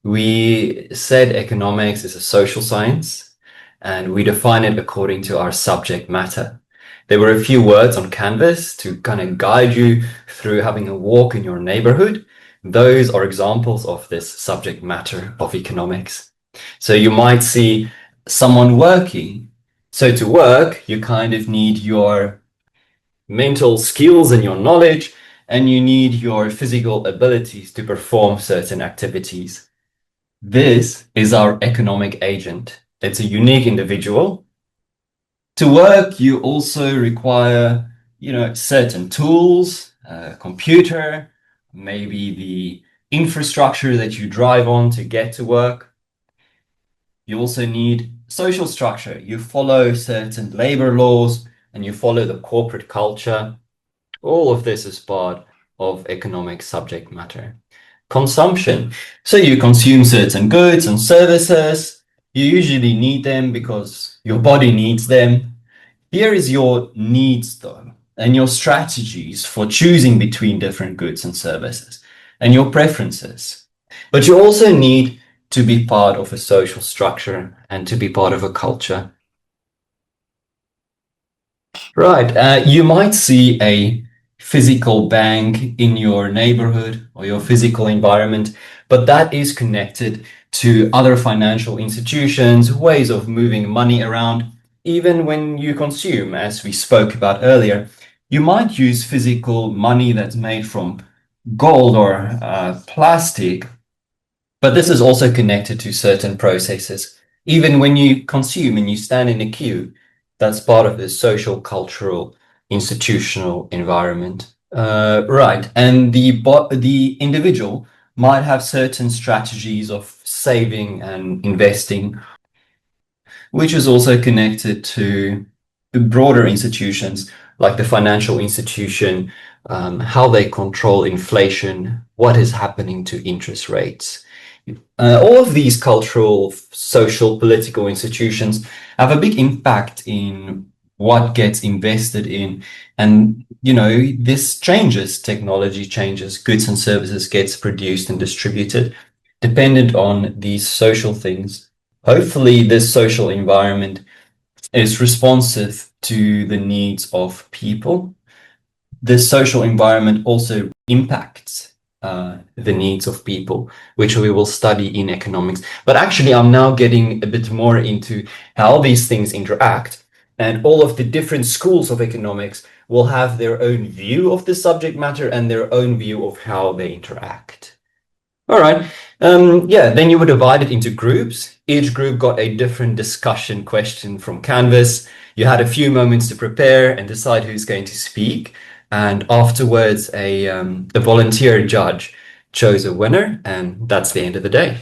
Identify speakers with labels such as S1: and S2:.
S1: we said economics is a social science, and we define it according to our subject matter. There were a few words on Canvas to kind of guide you through having a walk in your neighborhood. Those are examples of this subject matter of economics. So you might see someone working. So to work, you kind of need your mental skills and your knowledge, and you need your physical abilities to perform certain activities. This is our economic agent. It's a unique individual. To work, you also require, certain tools, a computer, maybe the infrastructure that you drive on to get to work. You also need social structure. You follow certain labor laws and you follow the corporate culture. All of this is part of economic subject matter. Consumption. So you consume certain goods and services. You usually need them because your body needs them. Here is your needs, though, and your strategies for choosing between different goods and services, and your preferences. But you also need to be part of a social structure and to be part of a culture. Right. You might see a physical bank in your neighborhood or your physical environment, but that is connected to other financial institutions, ways of moving money around. Even when you consume, as we spoke about earlier, you might use physical money that's made from gold or plastic, but this is also connected to certain processes. Even when you consume and you stand in a queue, that's part of the social, cultural, institutional environment. Right. And the individual might have certain strategies of saving and investing, which is also connected to broader institutions like the financial institution, how they control inflation, what is happening to interest rates. All of these cultural, social, political institutions have a big impact in what gets invested in. And, this changes, technology changes, goods and services gets produced and distributed dependent on these social things. Hopefully, this social environment is responsive to the needs of people. This social environment also impacts the needs of people, which we will study in economics. But actually, I'm now getting a bit more into how these things interact, and all of the different schools of economics will have their own view of the subject matter and their own view of how they interact. All right. Then you would divide it into groups. Each group got a different discussion question from Canvas. You had a few moments to prepare and decide who's going to speak. And afterwards, a volunteer judge chose a winner, and that's the end of the day.